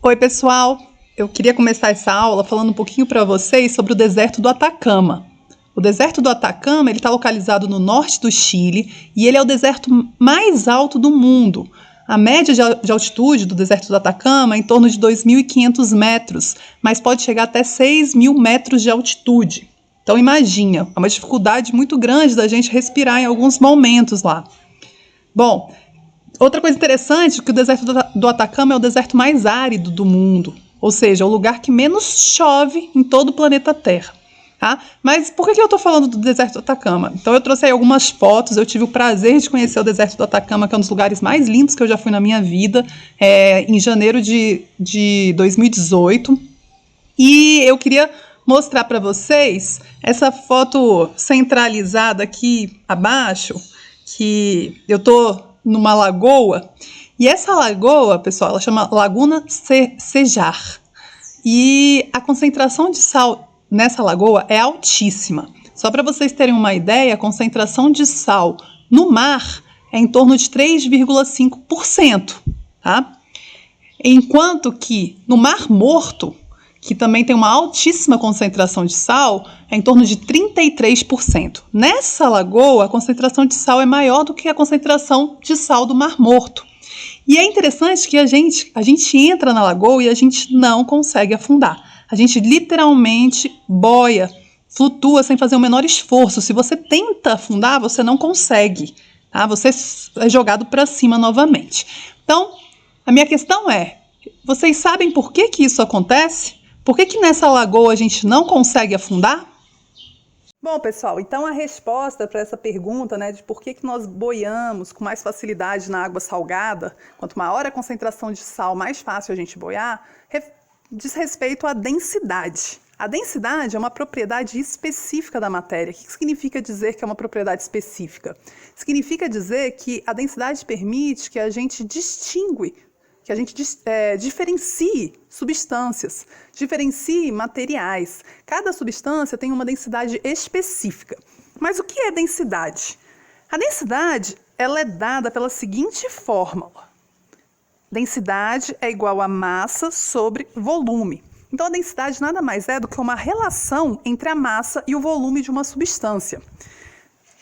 Oi, pessoal! Eu queria começar essa aula falando um pouquinho para vocês sobre o deserto do Atacama. O deserto do Atacama está localizado no norte do Chile e ele é o deserto mais alto do mundo. A média de altitude do deserto do Atacama é em torno de 2.500 metros, mas pode chegar até 6.000 metros de altitude. Então imagina, é uma dificuldade muito grande da gente respirar em alguns momentos lá. Bom, outra coisa interessante é que o deserto do Atacama é o deserto mais árido do mundo, ou seja, é o lugar que menos chove em todo o planeta Terra. Tá? Mas por que eu estou falando do deserto do Atacama? Então eu trouxe aí algumas fotos, eu tive o prazer de conhecer o deserto do Atacama, que é um dos lugares mais lindos que eu já fui na minha vida, em janeiro de 2018. E eu queria mostrar para vocês essa foto centralizada aqui abaixo, que eu estou numa lagoa, e essa lagoa, pessoal, ela chama Laguna Sejar, e a concentração de sal nessa lagoa é altíssima. Só para vocês terem uma ideia, a concentração de sal no mar é em torno de 3,5%, tá? Enquanto que no Mar Morto, que também tem uma altíssima concentração de sal, é em torno de 33%. Nessa lagoa, a concentração de sal é maior do que a concentração de sal do Mar Morto. E é interessante que a gente entra na lagoa e a gente não consegue afundar. A gente literalmente boia, flutua sem fazer o menor esforço. Se você tenta afundar, você não consegue, tá? Você é jogado para cima novamente. Então, a minha questão é, vocês sabem por que isso acontece? Por que nessa lagoa a gente não consegue afundar? Bom, pessoal, então a resposta para essa pergunta, de por que nós boiamos com mais facilidade na água salgada, quanto maior a concentração de sal, mais fácil a gente boiar, diz respeito à densidade. A densidade é uma propriedade específica da matéria. O que significa dizer que é uma propriedade específica? Significa dizer que a densidade permite que a gente diferencie substâncias, diferencie materiais. Cada substância tem uma densidade específica. Mas o que é densidade? A densidade ela é dada pela seguinte fórmula. Densidade é igual a massa sobre volume. Então, a densidade nada mais é do que uma relação entre a massa e o volume de uma substância.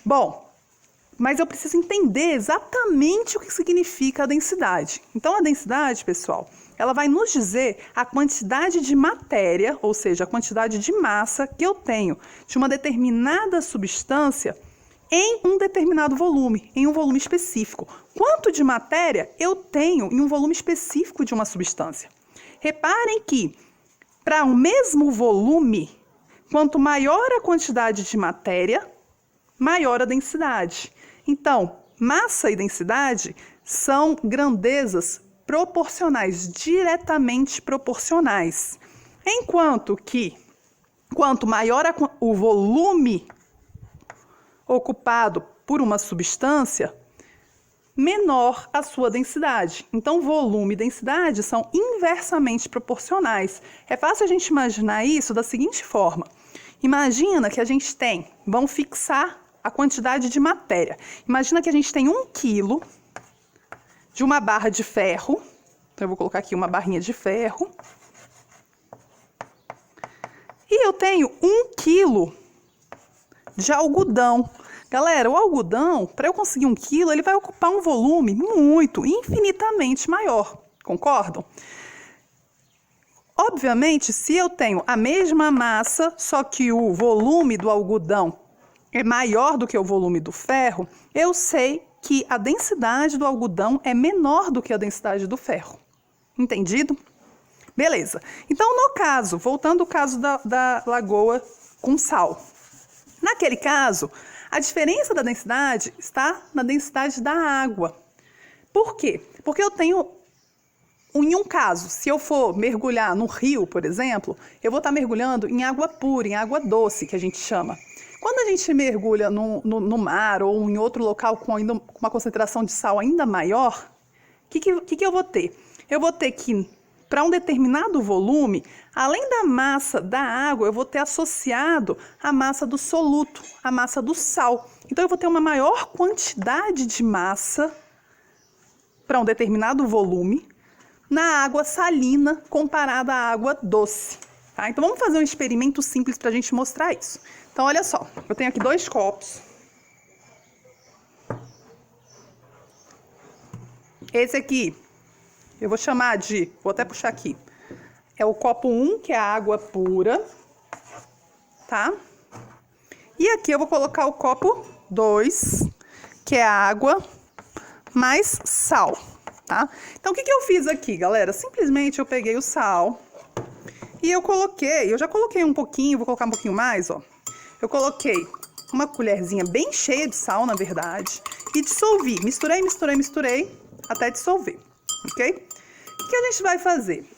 Bom, mas eu preciso entender exatamente o que significa a densidade. Então, a densidade, pessoal, ela vai nos dizer a quantidade de matéria, ou seja, a quantidade de massa que eu tenho de uma determinada substância em um determinado volume, em um volume específico. Quanto de matéria eu tenho em um volume específico de uma substância? Reparem que, para o mesmo volume, quanto maior a quantidade de matéria, maior a densidade. Então, massa e densidade são grandezas proporcionais, diretamente proporcionais. Enquanto que, quanto maior o volume ocupado por uma substância, menor a sua densidade. Então, volume e densidade são inversamente proporcionais. É fácil a gente imaginar isso da seguinte forma. Imagina que a gente tem, vamos fixar a quantidade de matéria. Imagina que a gente tem 1 quilo de uma barra de ferro. Então, eu vou colocar aqui uma barrinha de ferro. E eu tenho 1 quilo de algodão. Galera, o algodão, para eu conseguir 1 quilo, ele vai ocupar um volume infinitamente maior. Concordam? Obviamente, se eu tenho a mesma massa, só que o volume do algodão é maior do que o volume do ferro, eu sei que a densidade do algodão é menor do que a densidade do ferro. Entendido? Beleza. Então, no caso, voltando ao caso da lagoa com sal. Naquele caso, a diferença da densidade está na densidade da água. Por quê? Porque eu tenho, em um caso, se eu for mergulhar no rio, por exemplo, eu vou estar mergulhando em água pura, em água doce, que a gente chama. Quando a gente mergulha no mar ou em outro local com uma concentração de sal ainda maior, o que eu vou ter? Eu vou ter que, para um determinado volume, além da massa da água, eu vou ter associado a massa do soluto, a massa do sal. Então, eu vou ter uma maior quantidade de massa para um determinado volume, na água salina comparada à água doce. Tá? Então vamos fazer um experimento simples para a gente mostrar isso. Então olha só, eu tenho aqui 2 copos. Esse aqui, eu vou chamar de, vou até puxar aqui, é o copo 1, que é a água pura, tá? E aqui eu vou colocar o copo 2, que é a água mais sal, tá? Então o que eu fiz aqui, galera? Simplesmente eu peguei o sal e eu já coloquei um pouquinho, vou colocar um pouquinho mais, ó. Eu coloquei uma colherzinha bem cheia de sal, na verdade, e dissolvi. Misturei, até dissolver, ok? O que a gente vai fazer?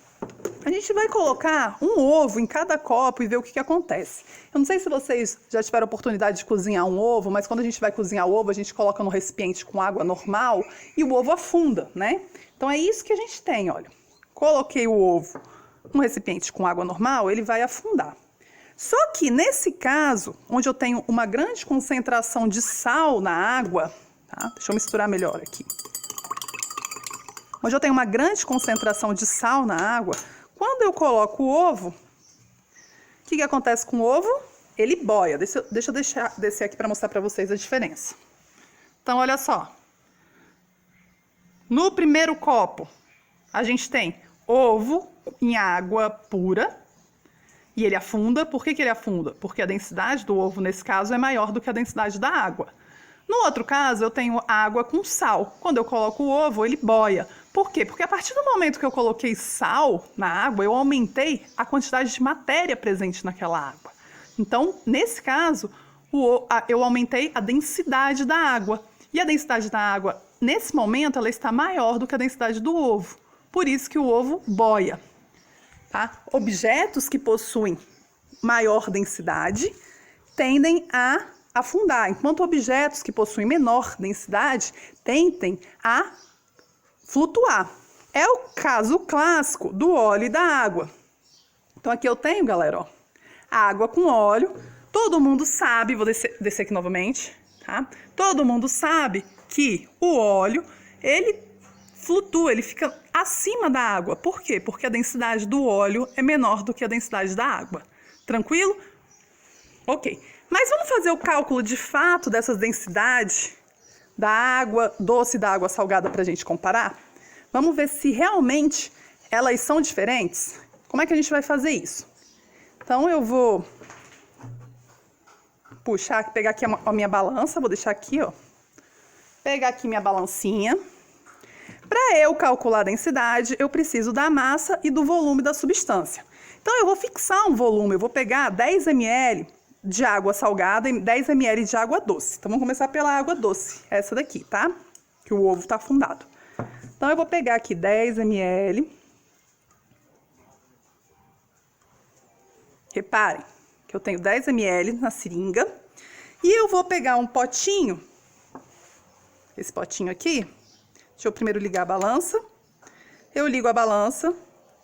A gente vai colocar um ovo em cada copo e ver o que acontece. Eu não sei se vocês já tiveram a oportunidade de cozinhar um ovo, mas quando a gente vai cozinhar o ovo, a gente coloca no recipiente com água normal e o ovo afunda, né? Então é isso que a gente tem, olha. Coloquei o ovo no recipiente com água normal, ele vai afundar. Só que nesse caso, onde eu tenho uma grande concentração de sal na água, tá? Deixa eu misturar melhor aqui. Onde eu tenho uma grande concentração de sal na água, quando eu coloco o ovo, o que acontece com o ovo? Ele boia. Deixa eu descer aqui para mostrar para vocês a diferença. Então, olha só. No primeiro copo, a gente tem ovo em água pura e ele afunda. Por que ele afunda? Porque a densidade do ovo, nesse caso, é maior do que a densidade da água. No outro caso, eu tenho água com sal. Quando eu coloco o ovo, ele boia. Por quê? Porque a partir do momento que eu coloquei sal na água, eu aumentei a quantidade de matéria presente naquela água. Então, nesse caso, eu aumentei a densidade da água. E a densidade da água, nesse momento, ela está maior do que a densidade do ovo. Por isso que o ovo boia. Tá? Objetos que possuem maior densidade tendem a afundar, enquanto objetos que possuem menor densidade tendem a flutuar. É o caso clássico do óleo e da água. Então aqui eu tenho, galera, ó, a água com óleo. Todo mundo sabe, vou descer aqui novamente, tá? Todo mundo sabe que o óleo, ele flutua, ele fica acima da água. Por quê? Porque a densidade do óleo é menor do que a densidade da água. Tranquilo? Ok. Mas vamos fazer o cálculo de fato dessas densidades da água doce e da água salgada para a gente comparar? Vamos ver se realmente elas são diferentes? Como é que a gente vai fazer isso? Então eu vou pegar aqui a minha balança, vou deixar aqui, ó. Pegar aqui minha balancinha. Para eu calcular a densidade, eu preciso da massa e do volume da substância. Então eu vou fixar um volume, eu vou pegar 10 ml de água salgada e 10 ml de água doce. Então, vamos começar pela água doce, essa daqui, tá? Que o ovo está afundado. Então, eu vou pegar aqui 10 ml. Reparem que eu tenho 10 ml na seringa. E eu vou pegar um potinho, esse potinho aqui. Deixa eu primeiro ligar a balança. Eu ligo a balança.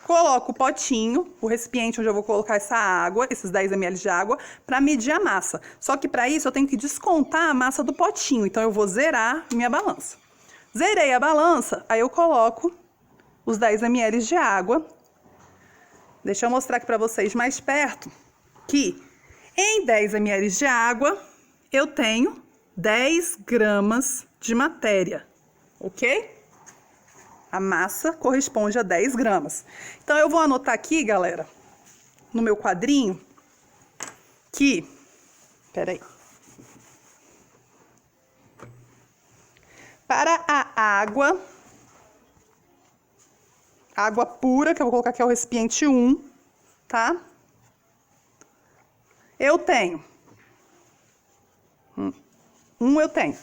Coloco o potinho, o recipiente onde eu vou colocar essa água, esses 10 ml de água, para medir a massa. Só que para isso eu tenho que descontar a massa do potinho, então eu vou zerar minha balança. Zerei a balança, aí eu coloco os 10 ml de água. Deixa eu mostrar aqui para vocês mais perto que em 10 ml de água eu tenho 10 gramas de matéria, ok? A massa corresponde a 10 gramas. Então, eu vou anotar aqui, galera, no meu quadrinho, que... Peraí. Para a água pura, que eu vou colocar aqui é o recipiente 1, tá? Eu tenho... eu tenho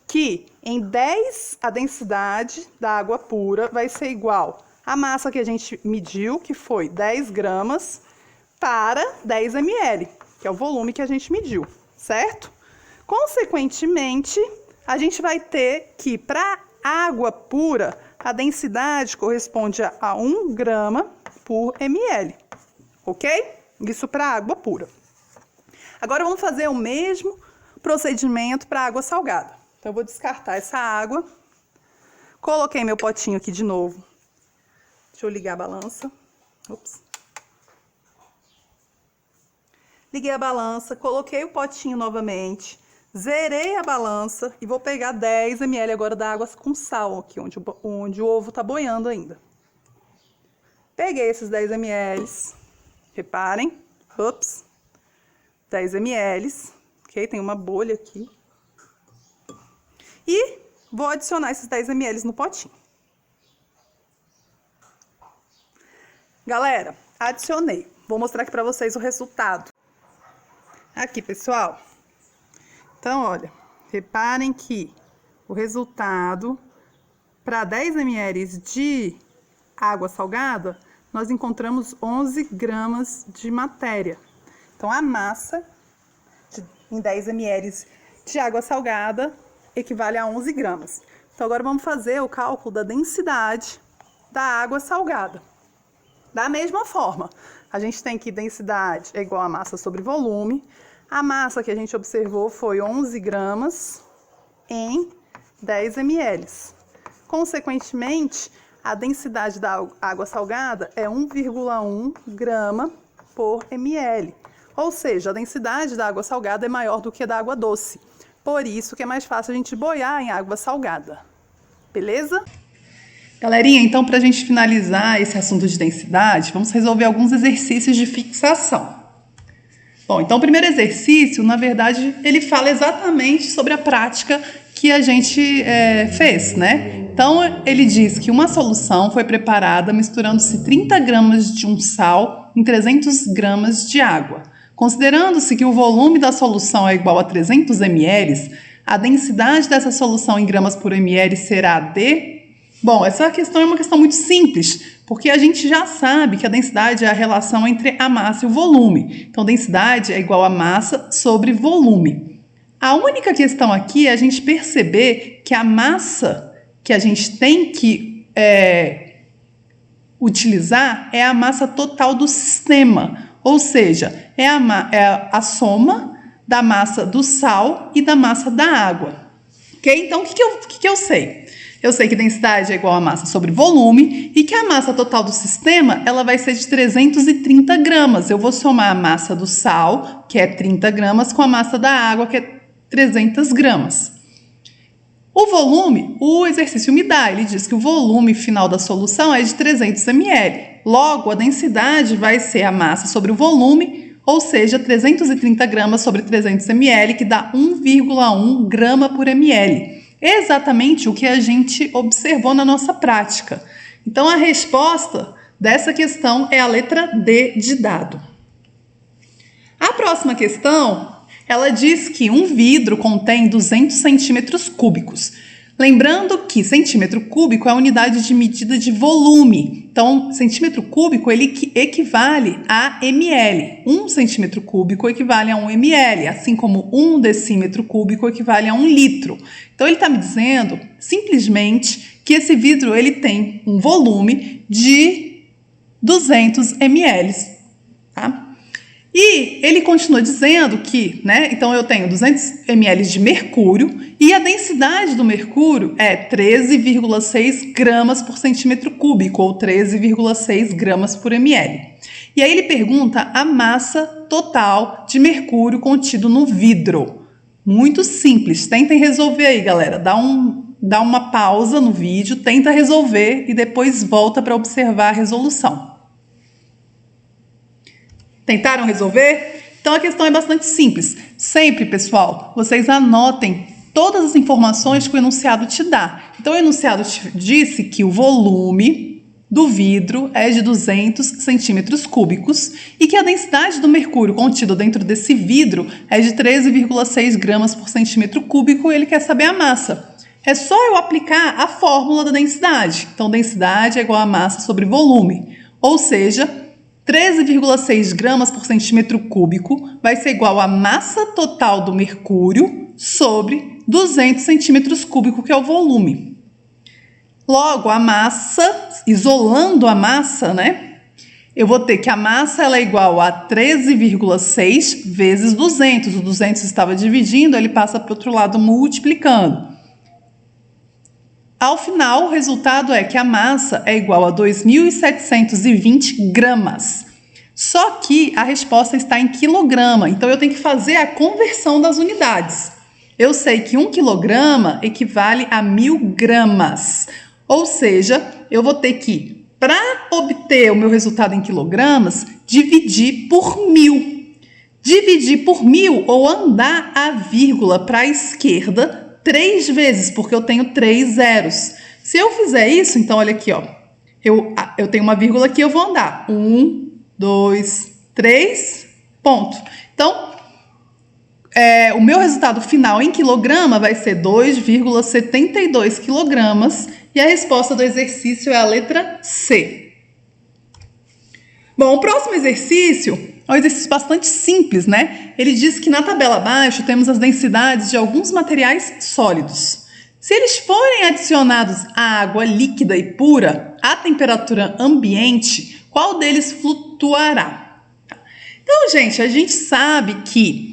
que em 10 a densidade da água pura vai ser igual à massa que a gente mediu, que foi 10 gramas, para 10 ml, que é o volume que a gente mediu, certo? Consequentemente, a gente vai ter que, para água pura, a densidade corresponde a 1 grama por ml, ok? Isso para água pura. Agora, vamos fazer o mesmo procedimento para água salgada. Então, eu vou descartar essa água. Coloquei meu potinho aqui de novo. Deixa eu ligar a balança. Ops. Liguei a balança, coloquei o potinho novamente, zerei a balança e vou pegar 10 ml agora da água com sal aqui, onde o ovo tá boiando ainda. Peguei esses 10 ml, reparem, ops, 10 ml, ok? Tem uma bolha aqui. E vou adicionar esses 10 ml no potinho. Galera, adicionei. Vou mostrar aqui pra vocês o resultado. Aqui, pessoal. Então, olha, reparem que o resultado para 10 ml de água salgada, nós encontramos 11 gramas de matéria. Então, a massa em 10 ml de água salgada equivale a 11 gramas. Então, agora vamos fazer o cálculo da densidade da água salgada. Da mesma forma, a gente tem que densidade é igual a massa sobre volume. A massa que a gente observou foi 11 gramas em 10 ml. Consequentemente, a densidade da água salgada é 1,1 grama por ml. Ou seja, a densidade da água salgada é maior do que a da água doce. Por isso que é mais fácil a gente boiar em água salgada. Beleza? Galerinha, então para a gente finalizar esse assunto de densidade, vamos resolver alguns exercícios de fixação. Bom, então o primeiro exercício, na verdade, ele fala exatamente sobre a prática que a gente fez, né? Então, ele diz que uma solução foi preparada misturando-se 30 gramas de um sal em 300 gramas de água. Considerando-se que o volume da solução é igual a 300 ml, a densidade dessa solução em gramas por ml será de... Bom, essa questão é uma questão muito simples, porque a gente já sabe que a densidade é a relação entre a massa e o volume. Então, densidade é igual a massa sobre volume. A única questão aqui é a gente perceber que a massa que a gente tem que utilizar é a massa total do sistema, ou seja, é a soma da massa do sal e da massa da água. Ok? Então, o que eu sei? Eu sei que densidade é igual a massa sobre volume e que a massa total do sistema ela vai ser de 330 gramas. Eu vou somar a massa do sal, que é 30 gramas, com a massa da água, que é 300 gramas. O volume, o exercício me dá, ele diz que o volume final da solução é de 300 ml. Logo, a densidade vai ser a massa sobre o volume, ou seja, 330 gramas sobre 300 ml, que dá 1,1 grama por ml. Exatamente o que a gente observou na nossa prática. Então, a resposta dessa questão é a letra D de dado. A próxima questão, ela diz que um vidro contém 200 centímetros cúbicos. Lembrando que centímetro cúbico é a unidade de medida de volume. Então, centímetro cúbico ele equivale a ml. 1 centímetro cúbico equivale a 1 ml, assim como 1 decímetro cúbico equivale a 1 litro. Então, ele está me dizendo, simplesmente, que esse vidro ele tem um volume de 200 ml. Tá? E ele continua dizendo que, então eu tenho 200 ml de mercúrio e a densidade do mercúrio é 13,6 gramas por centímetro cúbico, ou 13,6 gramas por ml. E aí ele pergunta a massa total de mercúrio contido no vidro. Muito simples, tentem resolver aí, galera. Dá uma pausa no vídeo, tenta resolver e depois volta para observar a resolução. Tentaram resolver? Então a questão é bastante simples. Sempre, pessoal, vocês anotem todas as informações que o enunciado te dá. Então o enunciado te disse que o volume do vidro é de 200 centímetros cúbicos e que a densidade do mercúrio contido dentro desse vidro é de 13,6 gramas por centímetro cúbico e ele quer saber a massa. É só eu aplicar a fórmula da densidade. Então densidade é igual a massa sobre volume, ou seja, 13,6 gramas por centímetro cúbico vai ser igual à massa total do mercúrio sobre 200 centímetros cúbicos, que é o volume. Logo, a massa, isolando a massa, eu vou ter que a massa ela é igual a 13,6 vezes 200. O 200 estava dividindo, ele passa para o outro lado multiplicando. Ao final, o resultado é que a massa é igual a 2.720 gramas. Só que a resposta está em quilograma, então eu tenho que fazer a conversão das unidades. Eu sei que 1 quilograma equivale a 1.000 gramas. Ou seja, eu vou ter que, para obter o meu resultado em quilogramas, dividir por 1.000. Dividir por 1.000 ou andar a vírgula para a esquerda 3 vezes, porque eu tenho 3 zeros. Se eu fizer isso, então olha aqui, ó. Eu tenho uma vírgula aqui, eu vou andar. 1, 2, 3, ponto. Então, o meu resultado final em quilograma vai ser 2,72 quilogramas e a resposta do exercício é a letra C. Bom, o próximo exercício é um exercício bastante simples, né? Ele diz que na tabela abaixo temos as densidades de alguns materiais sólidos. Se eles forem adicionados à água líquida e pura, à temperatura ambiente, qual deles flutuará? Então, gente, a gente sabe que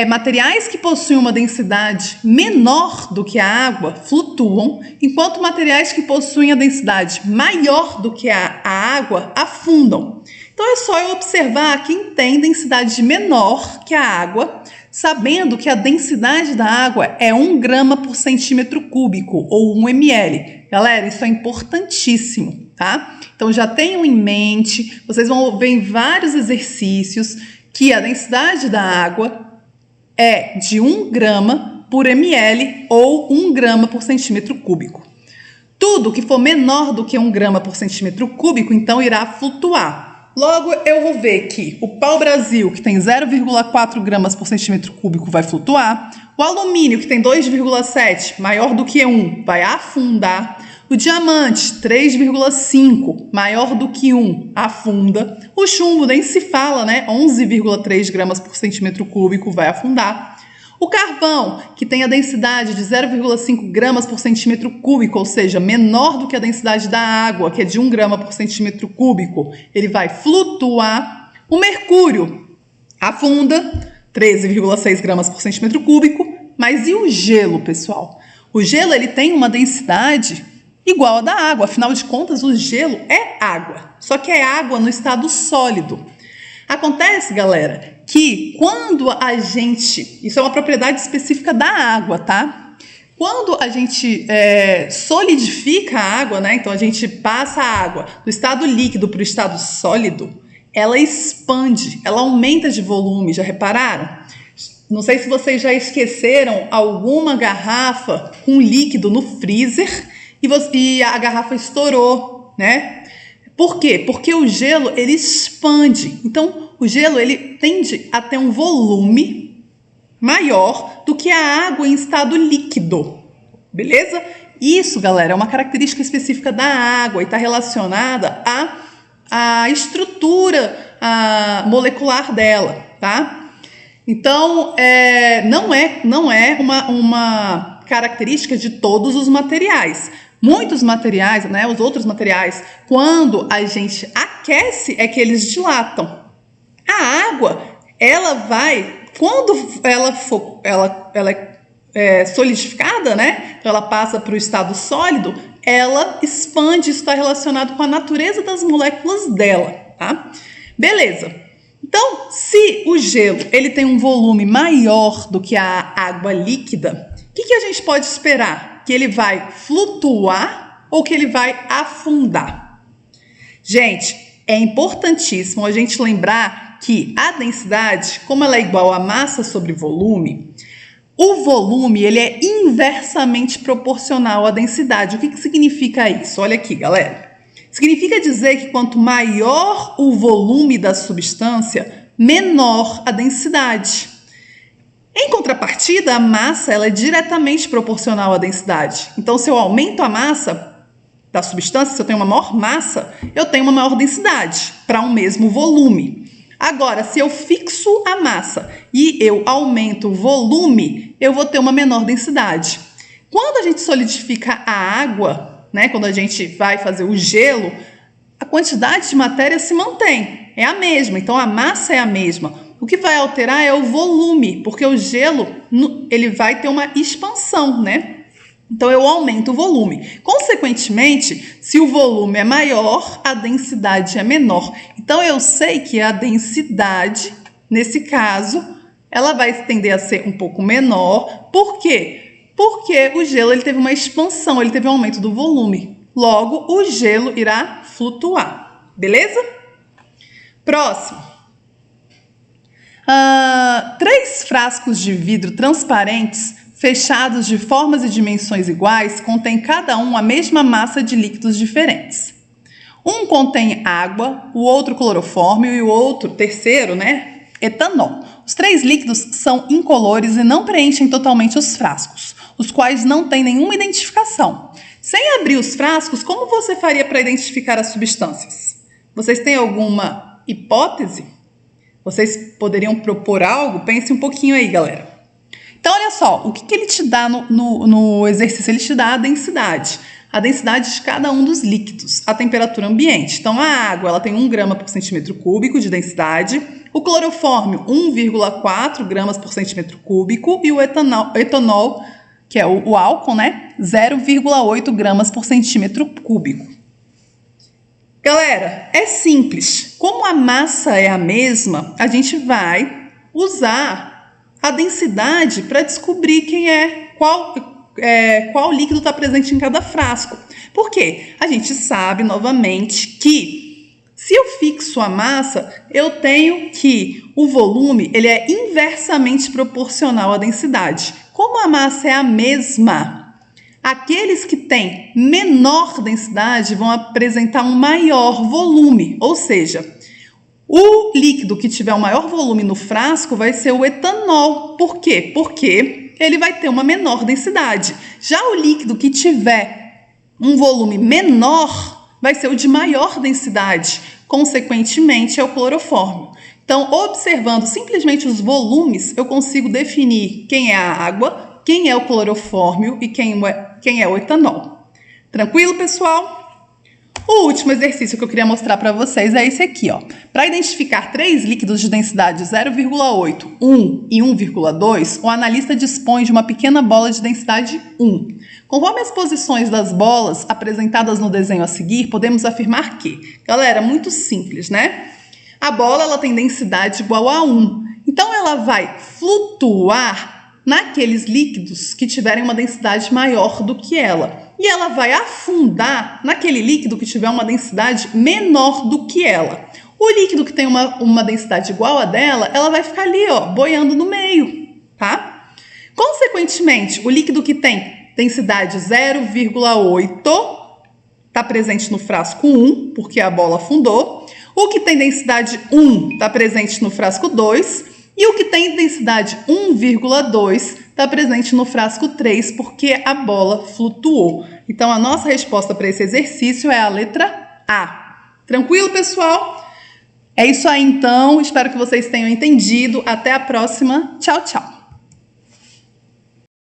materiais que possuem uma densidade menor do que a água flutuam, enquanto materiais que possuem a densidade maior do que a água afundam. Então é só eu observar quem tem densidade menor que a água, sabendo que a densidade da água é 1 grama por centímetro cúbico, ou 1 ml. Galera, isso é importantíssimo, tá? Então já tenham em mente, vocês vão ver em vários exercícios que a densidade da água é de 1 grama por ml ou 1 grama por centímetro cúbico. Tudo que for menor do que 1 grama por centímetro cúbico, então irá flutuar. Logo, eu vou ver que o pau-brasil, que tem 0,4 gramas por centímetro cúbico, vai flutuar. O alumínio, que tem 2,7, maior do que 1, vai afundar. O diamante, 3,5, maior do que 1, afunda. O chumbo, nem se fala, né? 11,3 gramas por centímetro cúbico, vai afundar. O carvão, que tem a densidade de 0,5 gramas por centímetro cúbico, ou seja, menor do que a densidade da água, que é de 1 grama por centímetro cúbico, ele vai flutuar. O mercúrio afunda, 13,6 gramas por centímetro cúbico. Mas e o gelo, pessoal? O gelo ele tem uma densidade igual à da água, afinal de contas, o gelo é água, só que é água no estado sólido. Acontece, galera, que quando a gente... Isso é uma propriedade específica da água, tá? Quando a gente solidifica a água, né? Então a gente passa a água do estado líquido para o estado sólido, ela expande, ela aumenta de volume, já repararam? Não sei se vocês já esqueceram alguma garrafa com líquido no freezer e a garrafa estourou, né? Por quê? Porque o gelo, ele expande. Então, o gelo, ele tende a ter um volume maior do que a água em estado líquido. Beleza? Isso, galera, é uma característica específica da água e está relacionada à estrutura molecular dela, tá? Então, não é uma característica de todos os materiais. Muitos materiais, né, os outros materiais, quando a gente aquece, é que eles dilatam. A água, ela vai, quando ela é solidificada, né, então ela passa para o estado sólido, ela expande, isso está relacionado com a natureza das moléculas dela, tá? Beleza. Então, se o gelo ele tem um volume maior do que a água líquida, o que a gente pode esperar? Que ele vai flutuar ou que ele vai afundar? Gente, é importantíssimo a gente lembrar que a densidade, como ela é igual a massa sobre volume, o volume ele é inversamente proporcional à densidade. O que significa isso? Olha aqui, galera. Significa dizer que quanto maior o volume da substância, menor a densidade. Em contrapartida, a massa ela é diretamente proporcional à densidade. Então, se eu aumento a massa da substância, se eu tenho uma maior massa, eu tenho uma maior densidade para um mesmo volume. Agora, se eu fixo a massa e eu aumento o volume, eu vou ter uma menor densidade. Quando a gente solidifica a água, né, quando a gente vai fazer o gelo, a quantidade de matéria se mantém, é a mesma, então a massa é a mesma. O que vai alterar é o volume, porque o gelo ele vai ter uma expansão, né? Então, eu aumento o volume. Consequentemente, se o volume é maior, a densidade é menor. Então, eu sei que a densidade, nesse caso, ela vai tender a ser um pouco menor. Por quê? Porque o gelo ele teve uma expansão, ele teve um aumento do volume. Logo, o gelo irá flutuar. Beleza? Próximo. 3 frascos de vidro transparentes fechados de formas e dimensões iguais contêm cada um a mesma massa de líquidos diferentes. Um contém água, o outro clorofórmio e o outro, terceiro, etanol. Os 3 líquidos são incolores e não preenchem totalmente os frascos, os quais não têm nenhuma identificação. Sem abrir os frascos, como você faria para identificar as substâncias? Vocês têm alguma hipótese? Vocês poderiam propor algo? Pense um pouquinho aí, galera. Então, olha só, o que ele te dá no exercício? Ele te dá a densidade de cada um dos líquidos, a temperatura ambiente. Então, a água ela tem 1 grama por centímetro cúbico de densidade, o clorofórmio 1,4 gramas por centímetro cúbico e o etanol, que é o álcool, 0,8 gramas por centímetro cúbico. Galera, é simples. Como a massa é a mesma, a gente vai usar a densidade para descobrir qual líquido está presente em cada frasco. Por quê? A gente sabe, novamente, que se eu fixo a massa, eu tenho que o volume ele é inversamente proporcional à densidade. Como a massa é a mesma, aqueles que têm menor densidade vão apresentar um maior volume, ou seja, o líquido que tiver o maior volume no frasco vai ser o etanol. Por quê? Porque ele vai ter uma menor densidade. Já o líquido que tiver um volume menor vai ser o de maior densidade. Consequentemente, é o clorofórmio. Então, observando simplesmente os volumes, eu consigo definir quem é a água, quem é o clorofórmio e quem é o etanol. Tranquilo, pessoal? O último exercício que eu queria mostrar para vocês é esse aqui, ó. Para identificar 3 líquidos de densidade 0,8, 1 e 1,2, o analista dispõe de uma pequena bola de densidade 1. Conforme as posições das bolas apresentadas no desenho a seguir, podemos afirmar que, galera, muito simples, A bola ela tem densidade igual a 1. Então, ela vai flutuar naqueles líquidos que tiverem uma densidade maior do que ela. E ela vai afundar naquele líquido que tiver uma densidade menor do que ela. O líquido que tem uma densidade igual a dela, ela vai ficar ali, ó, boiando no meio, tá? Consequentemente, o líquido que tem densidade 0,8 está presente no frasco 1, porque a bola afundou. O que tem densidade 1 está presente no frasco 2. E o que tem densidade 1,2 está presente no frasco 3, porque a bola flutuou. Então, a nossa resposta para esse exercício é a letra A. Tranquilo, pessoal? É isso aí, então. Espero que vocês tenham entendido. Até a próxima. Tchau, tchau.